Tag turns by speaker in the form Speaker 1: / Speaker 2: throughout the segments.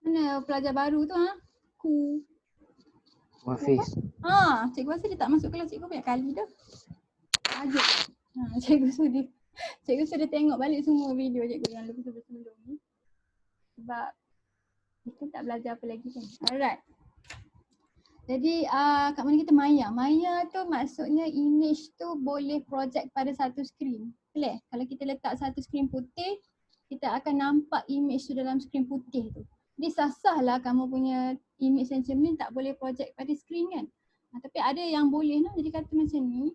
Speaker 1: Mana pelajar baru tu Ku.
Speaker 2: Hafiz.
Speaker 1: Cikgu rasa dia tak masuk kelas cikgu banyak kali dah. Kaget. Cikgu sudah tengok balik semua video cikgu yang sebelum ni. Sebab kita tak belajar apa lagi kan. Alright. Jadi kat mana kita Maya? Maya tu maksudnya image tu boleh project pada satu skrin. Boleh? Kalau kita letak satu skrin putih, kita akan nampak image tu dalam skrin putih tu. Jadi sah-sah lah kamu punya image dan cermin tak boleh project pada skrin kan. Tapi ada yang boleh lah. Jadi kata macam ni,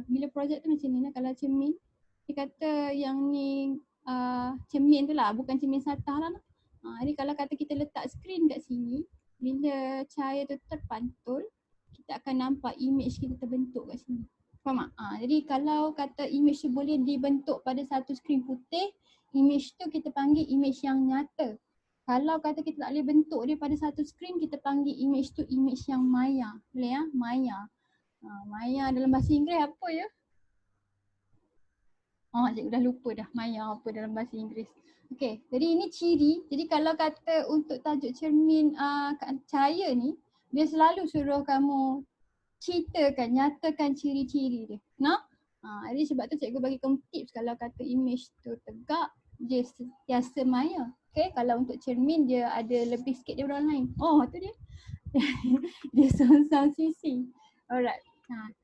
Speaker 1: bila project tu macam ni lah. Kalau cermin, dia kata yang ni cermin tu lah, bukan cermin satah lah. Jadi kalau kata kita letak skrin kat sini, bila cahaya tu terpantul, kita akan nampak image kita terbentuk kat sini. Faham tak? Jadi kalau kata image tu boleh dibentuk pada satu skrin putih, image tu kita panggil image yang nyata. Kalau kata kita tak boleh bentuk dia pada satu skrin, kita panggil image tu image yang maya. Boleh ya? Maya. Maya dalam bahasa Inggeris apa ya? Cikgu dah lupa dah maya apa dalam bahasa Inggeris. Okey, jadi ini ciri. Jadi kalau kata untuk tajuk cermin cahaya ni, dia selalu suruh kamu ceritakan, nyatakan ciri-ciri dia. Jadi sebab tu cikgu bagi kamu tips kalau kata image tu tegak, dia sentiasa maya. Okey, kalau untuk cermin dia ada lebih sikit daripada orang lain. Tu dia. Dia seorang sisi. Alright.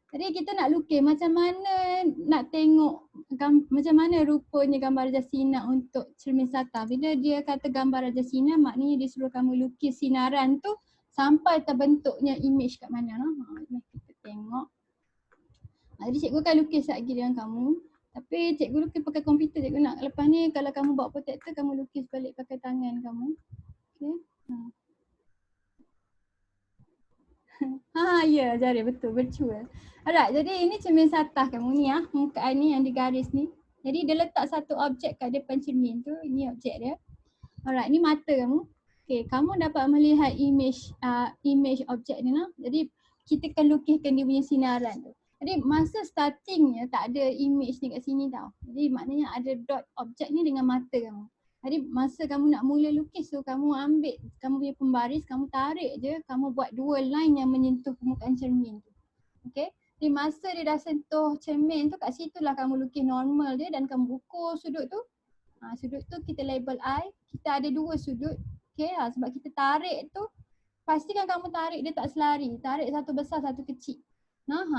Speaker 1: Jadi kita nak lukis macam mana nak tengok macam mana rupanya gambar Raja Sinar untuk cermin satah. Bila dia kata gambar Raja Sinar, maknanya dia suruh kamu lukis sinaran tu sampai terbentuknya image kat mana. Kita tengok. Jadi cikgu akan lukis lagi dengan kamu. Tapi cikgu lukis pakai komputer. Cikgu nak lepas ni kalau kamu bawa protektor, kamu lukis balik pakai tangan kamu. Okay. Ya, jari betul, virtual. Alright, jadi ini cermin satah kamu ni muka ni yang digaris ni. Jadi dia letak satu objek kat depan cermin tu, ini objek dia. Alright, ni mata kamu. Okay, kamu dapat melihat image objek ni lah. Jadi kita akan lukiskan dia punya sinaran tu. Jadi masa startingnya tak ada image ni kat sini tau. Jadi maknanya ada dot objek ni dengan mata kamu. Jadi masa kamu nak mula lukis tu, kamu ambil kamu punya pembaris, kamu tarik je, kamu buat dua line yang menyentuh permukaan cermin tu. Okay. Jadi masa dia dah sentuh cermin tu, kat situlah kamu lukis normal dia dan kamu ukur sudut tu. Sudut tu kita label I, kita ada dua sudut. Okay, sebab kita tarik tu, pastikan kamu tarik dia tak selari. Tarik satu besar, satu kecil.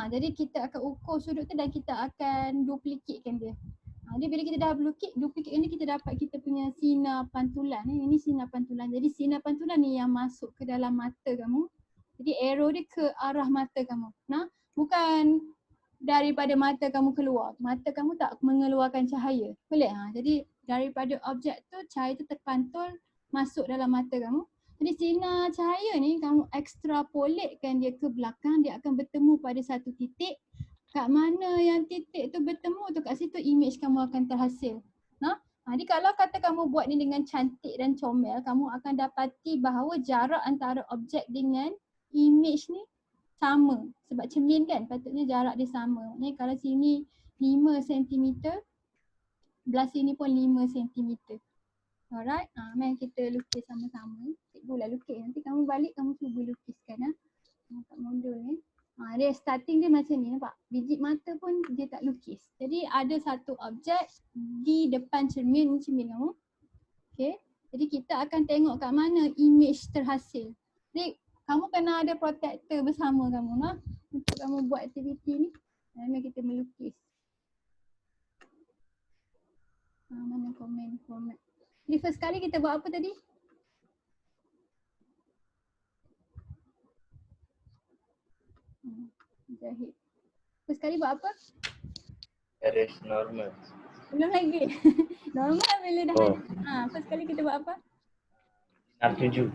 Speaker 1: Jadi kita akan ukur sudut tu dan kita akan duplicate dia. Jadi bila kita dah duplicate ni, kita dapat kita punya sinar pantulan. Ini sinar pantulan. Jadi sinar pantulan ni yang masuk ke dalam mata kamu. Jadi arrow dia ke arah mata kamu. Bukan daripada mata kamu keluar. Mata kamu tak mengeluarkan cahaya. Boleh? Jadi daripada objek tu, cahaya tu terpantul masuk dalam mata kamu. Jadi sinar cahaya ni kamu extrapolatekan dia ke belakang, dia akan bertemu pada satu titik. Kat mana yang titik tu bertemu tu, kat situ image kamu akan terhasil. Jadi kalau kata kamu buat ni dengan cantik dan comel, kamu akan dapati bahawa jarak antara objek dengan image ni sama. Sebab cermin kan, patutnya jarak dia sama. Maksudnya kalau sini 5 cm, belah sini pun 5 cm. Alright, mari kita lukis sama-sama. Cikgu lah lukis, nanti kamu balik kamu cuba lukiskan kat modul ni. Dia starting dia macam ni, nampak? Biji mata pun dia tak lukis. Jadi ada satu objek di depan cermin kamu. Okay. Jadi kita akan tengok kat mana image terhasil. Jadi kamu kena ada protektor bersama kamu untuk kamu buat aktiviti ni. Mari kita melukis. Mana format. Jadi first kali kita buat apa tadi? Jahit. First kali buat apa?
Speaker 3: Garis normal.
Speaker 1: Belum lagi. Normal bila dah ada. First kali kita buat apa?
Speaker 3: Sinar 7.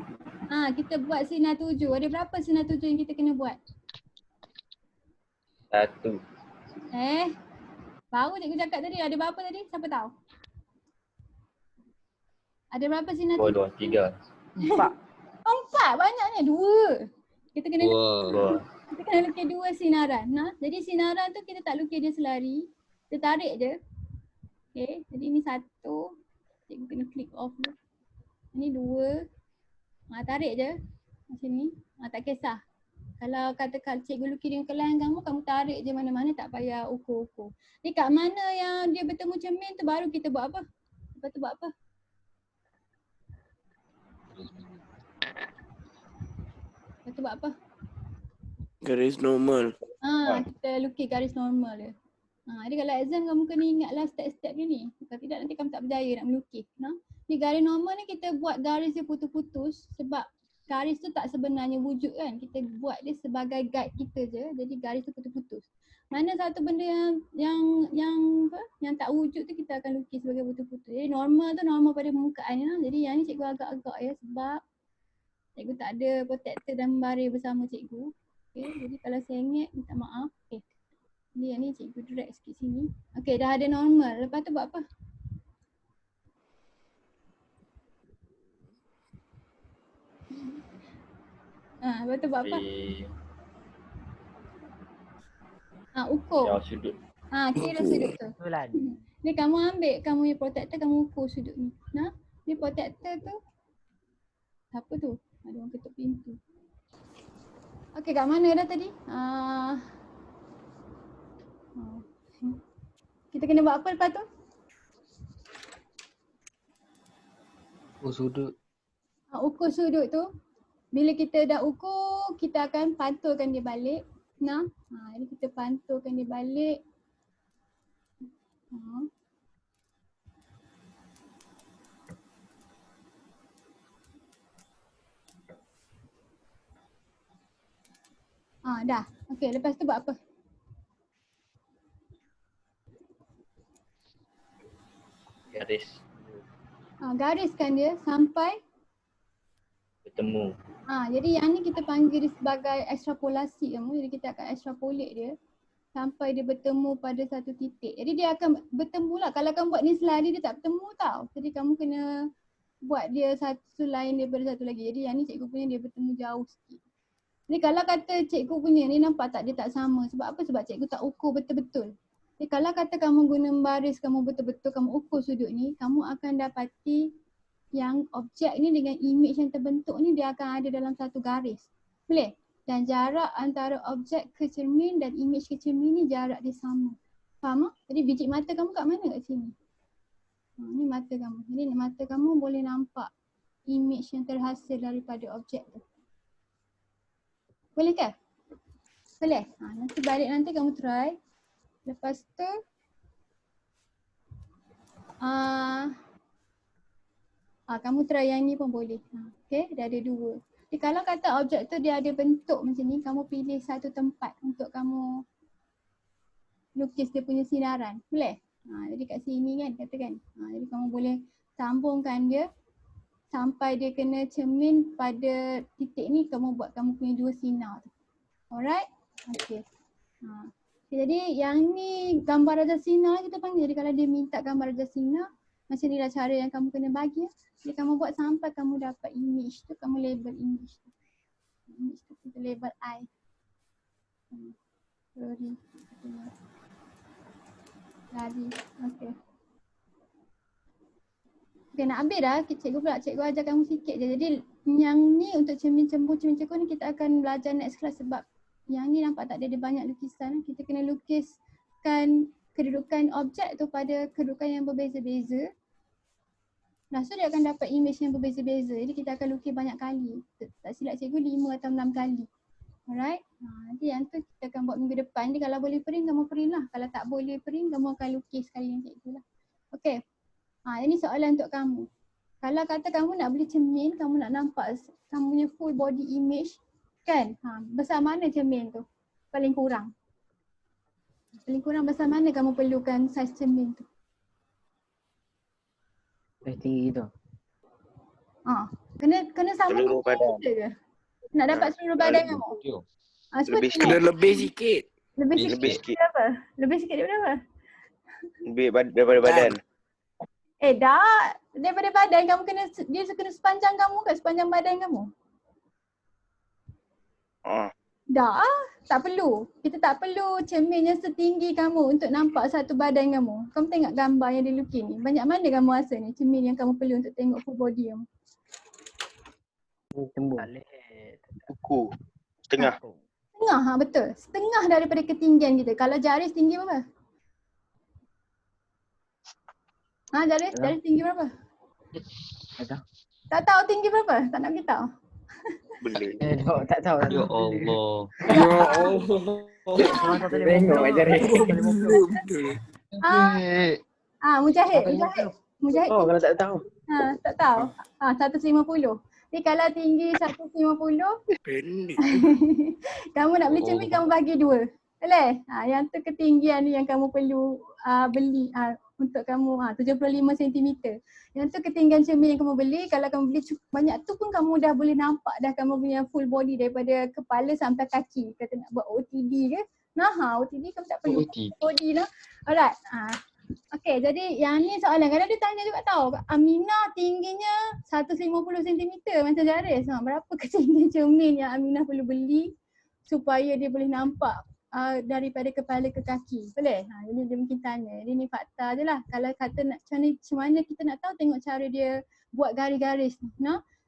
Speaker 1: Kita buat sinar 7. Ada berapa sinar 7 yang kita kena buat?
Speaker 3: 1.
Speaker 1: Baru cikgu cakap tadi, ada berapa tadi? Siapa tahu? Ada berapa sinar 7?
Speaker 3: 2, 3.
Speaker 2: 4.
Speaker 1: 4, banyaknya. 2. Kita kena
Speaker 3: Wow.
Speaker 1: kita kena lukis 2 sinaran. Jadi sinaran tu kita tak lukis dia selari. Kita tarik je. Okay, jadi ini 1. Cikgu kena click off dulu. Ini 2. Tarik je macam ni. Tak kisah. Kalau katakan cikgu lukis dengan kelang kamu tarik je mana-mana, tak payah ukur-ukur. Ni kat mana yang dia bertemu cermin tu baru kita buat apa? Lepas tu buat apa? Lepas tu buat apa?
Speaker 4: Garis normal.
Speaker 1: Kita lukis garis normal dia. Jadi kalau exam kamu kena ingatlah step-step dia ni. Kalau tidak nanti kamu tak berjaya nak melukis. Ni garis normal ni kita buat garis dia putus-putus sebab garis tu tak sebenarnya wujud kan. Kita buat dia sebagai guide kita je. Jadi garis tu putus-putus. Mana satu benda yang tak wujud tu kita akan lukis sebagai putus-putus. Jadi normal tu normal pada permukaan ya. Jadi yang ni cikgu agak-agak ya sebab cikgu tak ada protector dan membaris bersama cikgu. Okay, jadi kalau sengit minta maaf. Okay. Jadi yang ni cikgu drag sikit sini. Okay, dah ada normal. Lepas tu buat apa? Lepas tu buat apa? Ukur.
Speaker 3: Jauh sudut.
Speaker 1: Kira sudut tu. Ni kamu ambil kamu punya protector, kamu ukur sudut ni. Ni protector tu. Siapa tu? Ada orang ketuk pintu. Okay, kat mana dah tadi? Kita kena buat apa lepas tu?
Speaker 2: Ukur sudut.
Speaker 1: Ukur sudut tu. Bila kita dah ukur, kita akan pantulkan dia balik. Jadi kita pantulkan dia balik. Dah. Okay, lepas tu buat apa?
Speaker 3: Garis.
Speaker 1: Gariskan dia sampai
Speaker 3: bertemu.
Speaker 1: Jadi yang ni kita panggil dia sebagai ekstrapolasi kamu. Jadi kita akan ekstrapolate dia sampai dia bertemu pada satu titik. Jadi dia akan bertemu lah. Kalau kamu buat ni selari dia tak bertemu tau. Jadi kamu kena buat dia satu lain daripada satu lagi. Jadi yang ni cikgu punya dia bertemu jauh sikit. Jadi kalau kata cikgu punya ni nampak tak dia tak sama. Sebab apa? Sebab cikgu tak ukur betul-betul. Jadi kalau kata kamu guna baris kamu betul-betul kamu ukur sudut ni, kamu akan dapati yang objek ni dengan image yang terbentuk ni dia akan ada dalam satu garis. Boleh? Dan jarak antara objek ke cermin dan image ke cermin ni jarak dia sama. Faham tak? Jadi biji mata kamu kat mana kat sini? Ni mata kamu. Jadi mata kamu boleh nampak image yang terhasil daripada objek tu. Boleh ke? Boleh? Nanti balik nanti kamu try. Lepas tu kamu try yang ni pun boleh. Okay, dah ada dua. Jadi kalau kata objek tu dia ada bentuk macam ni, kamu pilih satu tempat untuk kamu lukis dia punya sinaran. Boleh? Jadi kat sini kan katakan. Jadi kamu boleh sambungkan dia sampai dia kena cermin pada titik ni, kamu buat kamu punya dua sinar tu. Alright? Okay. Jadi yang ni gambar raja sinar kita panggil. Jadi kalau dia minta gambar raja sinar, macam ni lah cara yang kamu kena bagi. Jadi kamu buat sampai kamu dapat image tu, kamu label image tu. Image tu kita label I. Sorry. Lari. Okay. Okay, nak habis dah. Cikgu pula, cikgu ajar kamu sikit je. Jadi yang ni untuk cermin cembur, cermin cekul ni kita akan belajar next class sebab yang ni nampak tak ada banyak lukisan. Kita kena lukiskan kedudukan objek tu pada kedudukan yang berbeza-beza. So dia akan dapat image yang berbeza-beza. Jadi kita akan lukis banyak kali. Tak silap cikgu 5 atau 6 kali. Alright. Nanti yang tu kita akan buat minggu depan. Jadi kalau boleh print, kamu print lah. Kalau tak boleh print, kamu akan lukis sekali dengan cikgu lah. Okay. Ini soalan untuk kamu. Kalau kata kamu nak beli cermin, kamu nak nampak kamu punya full body image kan? Besar mana cermin tu? Paling kurang. Paling kurang besar mana kamu perlukan saiz cermin tu?
Speaker 2: Tinggi tu.
Speaker 1: Kena sama
Speaker 4: Seluruh badan.
Speaker 1: ke? Nak dapat seluruh badan kamu?
Speaker 4: Lebih sikit. Kena lebih sikit.
Speaker 1: Lebih sikit berapa? Lebih sikit daripada berapa?
Speaker 4: Lebih daripada badan.
Speaker 1: Dah. Daripada badan kamu dia kena sepanjang kamu ke? Sepanjang badan kamu? Dah. Tak perlu. Kita tak perlu cermin yang setinggi kamu untuk nampak satu badan kamu. Kamu tengok gambar yang dilukis ni. Banyak mana kamu rasa ni cermin yang kamu perlu untuk tengok full body kamu?
Speaker 2: Tembung.
Speaker 3: Tak boleh.
Speaker 4: Buku. Setengah.
Speaker 1: Setengah, betul. Setengah daripada ketinggian kita. Kalau Jaris tinggi berapa? Jaris tinggi berapa?
Speaker 2: Tak tahu.
Speaker 1: Tak tahu tinggi berapa? Tak nak beritahu.
Speaker 4: Boleh.
Speaker 2: Tak tahu.
Speaker 3: Ya Allah.
Speaker 4: Ya Allah.
Speaker 2: Bengok aja ni.
Speaker 1: Mujahid. Mujahid
Speaker 2: Oh, kalau tak tahu.
Speaker 1: tak tahu. 150. Jadi kalau tinggi 150,
Speaker 4: Pendek.
Speaker 1: kamu nak beli cermin kamu bagi 2. Boleh? Yang tu ketinggian ni yang kamu perlu beli untuk kamu 75 cm. Yang tu ketinggian cermin yang kamu beli. Kalau kamu beli banyak tu pun kamu dah boleh nampak dah kamu punya full body daripada kepala sampai kaki. Kata nak buat OTD ke? OTD kamu tak perlu body lah. Alright. Okay, jadi yang ni soalan. Kadang dia tanya juga tahu. Aminah tingginya 150 cm macam Jaris. Berapa ketinggian cermin yang Aminah perlu beli supaya dia boleh nampak daripada kepala ke kaki. Boleh? Jadi dia mungkin tanya. Jadi ni fakta je lah. Kalau kata nak macam mana kita nak tahu, tengok cara dia buat garis-garis ni.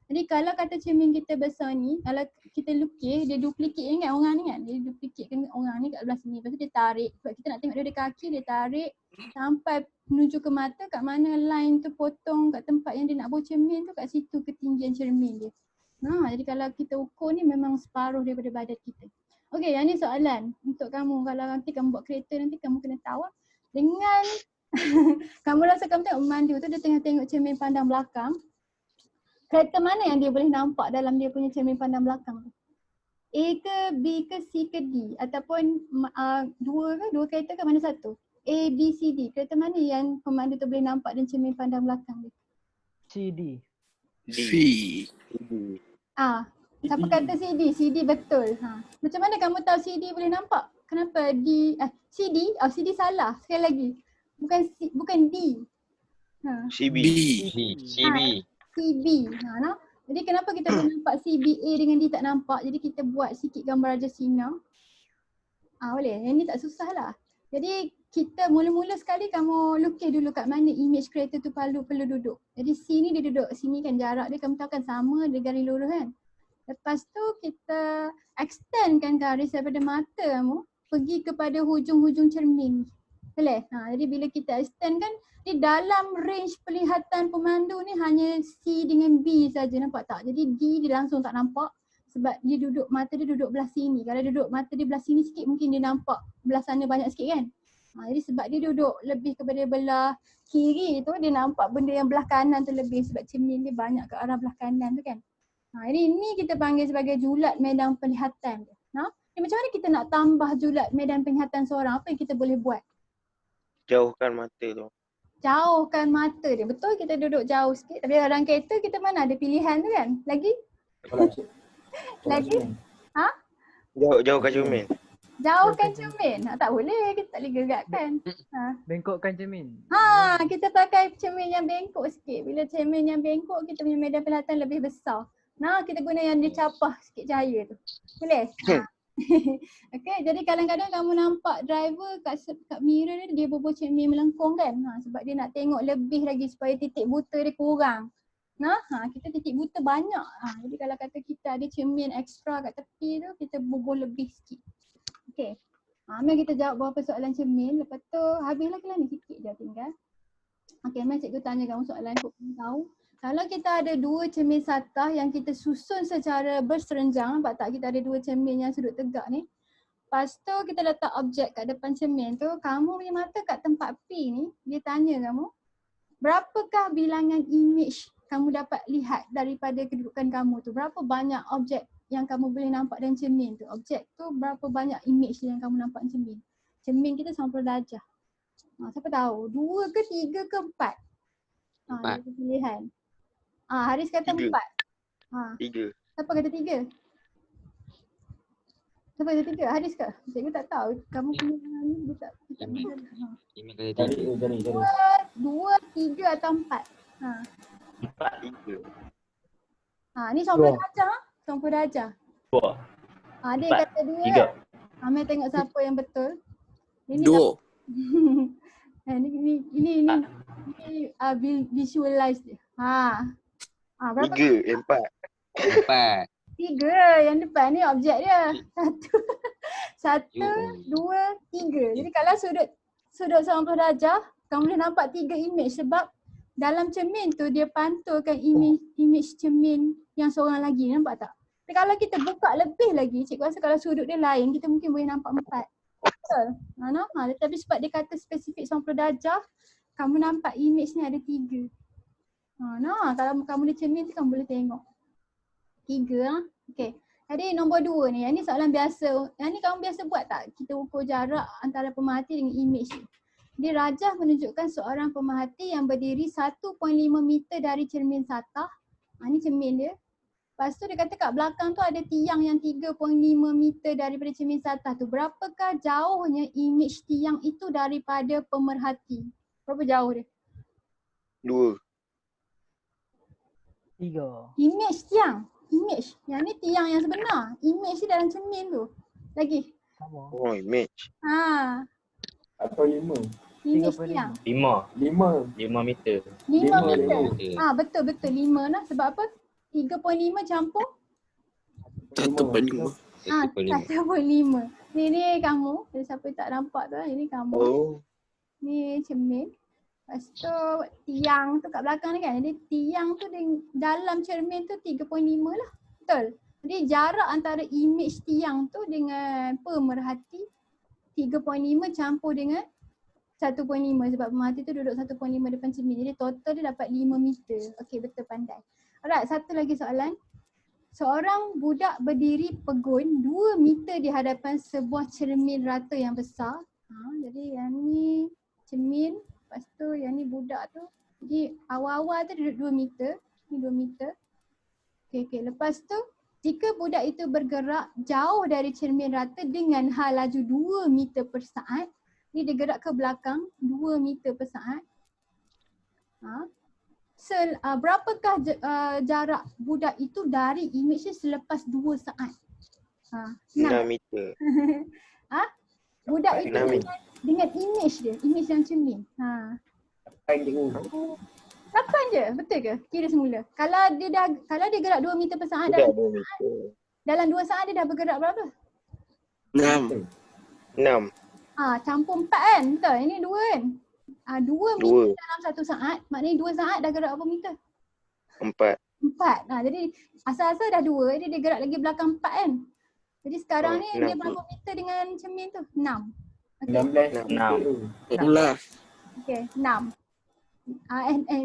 Speaker 1: Jadi kalau kata cermin kita besar ni, kalau kita lukis, dia duplicate kan orang ni kan. Dia duplicate kan orang ni kat sebelah sini. Lepas tu dia tarik. Sebab kita nak tengok dia kaki, dia tarik sampai menuju ke mata. Kat mana line tu potong kat tempat yang dia nak buat cermin tu, kat situ ketinggian cermin dia. Jadi kalau kita ukur ni memang separuh daripada badan kita. Okey, yang ni soalan untuk kamu. Kalau nanti kamu buat kereta nanti kamu kena tahu dengan kamu rasa kamu tengok pemandu tu dia tengah tengok cermin pandang belakang. Kereta mana yang dia boleh nampak dalam dia punya cermin pandang belakang tu? A ke B ke C ke D? Ataupun dua kereta ke mana satu? A, B, C, D. Kereta mana yang pemandu tu boleh nampak dalam cermin pandang belakang dia?
Speaker 2: C, D.
Speaker 4: C.
Speaker 1: Siapa kata CD? CD betul. Macam mana kamu tahu CD boleh nampak? Kenapa D? CD? CD salah. Sekali lagi. Bukan D.
Speaker 4: CB.
Speaker 3: CB.
Speaker 1: CB. Jadi kenapa kita boleh nampak CBA dengan D tak nampak? Jadi kita buat sikit gambar Raja Sina. Boleh. Yang ni tak susah lah. Jadi kita mula-mula sekali kamu lukis dulu kat mana image kereta tu perlu duduk. Jadi sini dia duduk. Sini kan jarak dia kamu tahu kan sama dia garis lurus kan. Lepas tu kita extendkan garis daripada mata kamu pergi kepada hujung-hujung cermin. Boleh? Jadi bila kita extend kan di dalam range pelihatan pemandu ni hanya C dengan B saja, nampak tak? Jadi D dia langsung tak nampak sebab dia duduk, mata dia duduk belah sini. Kalau duduk mata dia belah sini sikit mungkin dia nampak belah sana banyak sikit kan? Jadi sebab dia duduk lebih kepada belah kiri tu dia nampak benda yang belah kanan tu lebih sebab cermin dia banyak ke arah belah kanan tu kan? Jadi ni kita panggil sebagai julat medan penglihatan. Macam mana kita nak tambah julat medan penglihatan seorang? Apa yang kita boleh buat?
Speaker 4: Jauhkan mata tu.
Speaker 1: Jauhkan mata dia. Betul kita duduk jauh sikit. Tapi dalam kereta kita mana ada pilihan tu kan? Lagi? Lagi?
Speaker 4: Jauhkan cermin.
Speaker 1: Jauhkan cermin. Tak boleh. Kita tak boleh gerakkan.
Speaker 2: Bengkokkan cermin.
Speaker 1: Kita pakai cermin yang bengkok sikit. Bila cermin yang bengkok kita punya medan penglihatan lebih besar. Kita guna yang dia capah sikit cahaya tu. Boleh? Okay, jadi kadang-kadang kamu nampak driver kat mirror dia berbuat cermin melengkung kan? Sebab dia nak tengok lebih lagi supaya titik buta dia kurang. Kita titik buta banyak. Jadi kalau kata kita ada cermin ekstra kat tepi tu, kita bubuh lebih sikit. Okay. Mari kita jawab beberapa soalan cermin. Lepas tu habislah kelas ni sikit je tinggal. Okay, mari cikgu tanya kamu soalan untuk kamu tahu. Kalau kita ada 2 cermin satah yang kita susun secara berserenjang, nampak tak kita ada 2 cermin yang sudut tegak ni. Lepas tu kita letak objek kat depan cermin tu, kamu punya mata kat tempat P ni, dia tanya kamu, berapakah bilangan image kamu dapat lihat daripada kedudukan kamu tu? Berapa banyak objek yang kamu boleh nampak dalam cermin tu? Objek tu berapa banyak image yang kamu nampak dalam cermin? Cermin kita 90 darjah. Siapa tahu? 2 ke 3 ke 4? Dia pilihan. Haris kata 4.
Speaker 4: 3.
Speaker 1: Siapa kata 3? Siapa kata 3? Haris ke? Cikgu tak tahu. Kamu punya ni dia tak
Speaker 3: Email kata 3.
Speaker 1: 2, 3 atau 4?
Speaker 4: 3.
Speaker 1: Ni 90 darjah. 90 darjah.
Speaker 3: 2.
Speaker 1: Dia kata 2. Amir tengok siapa yang betul. Ini
Speaker 4: 2.
Speaker 1: Ini visualize dia. Berapa?
Speaker 4: 3. 4.
Speaker 3: 4.
Speaker 1: 3 yang depan ni objek dia. Satu, dua, 3. Jadi kalau sudut 90 darjah, kamu boleh nampak 3 image sebab dalam cermin tu dia pantulkan image cermin yang seorang lagi. Nampak tak? Tapi kalau kita buka lebih lagi, cikgu rasa kalau sudut dia lain, kita mungkin boleh nampak 4. Betul? Tetapi sebab dia kata spesifik 90 darjah, kamu nampak image ni ada 3. Kalau kamu di cermin tu kamu boleh tengok 3. Okay. Jadi nombor 2 ni, yang ni soalan biasa. Yang ni kamu biasa buat tak? Kita ukur jarak antara pemerhati dengan image ni. Dia rajah menunjukkan seorang pemerhati yang berdiri 1.5 meter dari cermin satah. Ni cermin dia. Lepas tu dia kata kat belakang tu ada tiang yang 3.5 meter daripada cermin satah tu. Berapakah jauhnya image tiang itu daripada pemerhati? Berapa jauh dia?
Speaker 4: 2.
Speaker 2: 3.
Speaker 1: Image tiang. Image. Yang ni tiang yang sebenar. Image ni dalam cermin tu. Lagi.
Speaker 2: Sama.
Speaker 4: Oh, image.
Speaker 5: Atau 5.
Speaker 1: Image
Speaker 2: 3.5.
Speaker 1: tiang.
Speaker 3: 5
Speaker 5: 5.
Speaker 3: meter.
Speaker 1: 5 meter.
Speaker 3: meter.
Speaker 1: Betul 5 lah. Sebab apa? 3.5 campur
Speaker 5: 1.5.
Speaker 1: 1.5. Ni kamu. Jadi siapa tak nampak tu, ini kamu.
Speaker 4: Oh.
Speaker 1: Ni cermin. Lepas tu tiang tu kat belakang ni kan. Jadi tiang tu dalam cermin tu 3.5 lah. Betul. Jadi jarak antara image tiang tu dengan pemerhati 3.5 campur dengan 1.5 sebab pemerhati tu duduk 1.5 depan cermin. Jadi total dia dapat 5 meter. Okey, betul, pandai. Alright, satu lagi soalan. Seorang budak berdiri pegun 2 meter di hadapan sebuah cermin rata yang besar. Jadi yang ni cermin. Lepas tu yang ni budak tu. Jadi awal-awal tu duduk 2 meter. Ni 2 meter. Okay. Lepas tu jika budak itu bergerak jauh dari cermin rata dengan hal laju 2 meter per saat. Ni dia gerak ke belakang 2 meter per saat. Berapakah jarak budak itu dari image selepas 2 saat?
Speaker 4: 6 meter.
Speaker 1: Budak itu
Speaker 4: 6 meter.
Speaker 1: dengan image dia, image yang cermin. Kapan je? Betul ke? Kira semula. Kalau dia gerak 2 meter per saat dalam 2 saat dia dah bergerak berapa?
Speaker 5: 6.
Speaker 1: Campur 4 kan? Betul. Ini 2 kan? 2 meter dalam 1 saat, maknanya 2 saat dah gerak berapa meter?
Speaker 4: 4.
Speaker 1: 4. Jadi asal-asal dah 2, dia gerak lagi belakang 4 kan? Jadi sekarang ni dia
Speaker 4: 6.
Speaker 1: berapa meter dengan cermin tu? 6.
Speaker 5: 16.
Speaker 3: 16.
Speaker 1: Okay, 6.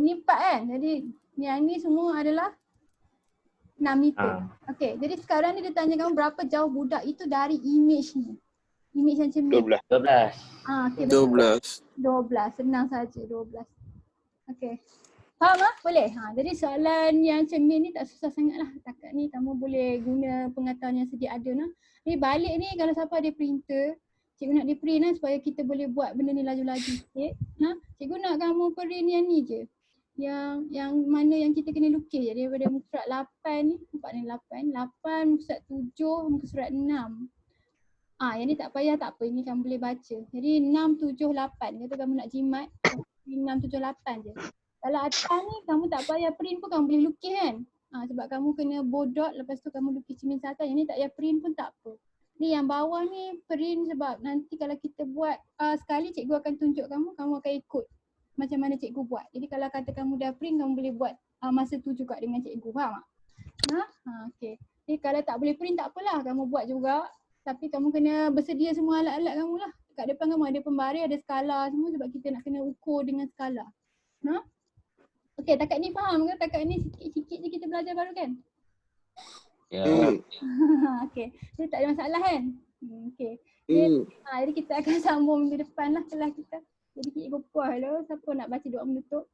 Speaker 1: Ni 4 kan? Jadi yang ni semua adalah 6 meter. Okay, jadi sekarang ni dia tanya kamu berapa jauh budak itu dari image ni. Image yang cermin.
Speaker 3: 12.
Speaker 1: Okay, betul. 12. Senang saja 12. Okay. Faham lah? Boleh? Jadi soalan yang cermin ni tak susah sangat lah. Takat ni kamu boleh guna pengetahuan yang sedia ada lah. Ni balik ni kalau siapa ada printer, cikgu nak dia print lah supaya kita boleh buat benda ni laju-laju sikit. Cikgu nak kamu print yang ni je. Yang mana yang kita kena lukis je daripada muka surat 8 ni. Nampak ni 8 muka surat 7, muka surat 6. Yang ni tak payah, tak apa. Ini kamu boleh baca. Jadi 6, 7, 8. Kata kamu nak jimat, 6, 7, 8 je. Kalau atas ni kamu tak payah print pun kamu boleh lukis kan. Sebab kamu kena bodot lepas tu kamu lukis cermin satu. Yang ni tak payah print pun tak apa. Ni yang bawah ni print sebab nanti kalau kita buat sekali cikgu akan tunjuk kamu akan ikut macam mana cikgu buat. Jadi kalau kata kamu dah print kamu boleh buat masa tu juga dengan cikgu. Faham tak? Okay. Jadi kalau tak boleh print tak apalah, kamu buat juga. Tapi kamu kena bersedia semua alat-alat kamu lah. Kat depan kamu ada pembaris, ada skala semua sebab kita nak kena ukur dengan skala. Okay, takat ni faham ke? Takat ni sikit-sikit je kita belajar baru kan?
Speaker 3: Ya.
Speaker 1: Okay, jadi tak ada masalah kan? Okay. Jadi kita akan sambung minggu depan lah kelas kita. Jadi cikgu puas lah. Siapa nak baca doa menutup?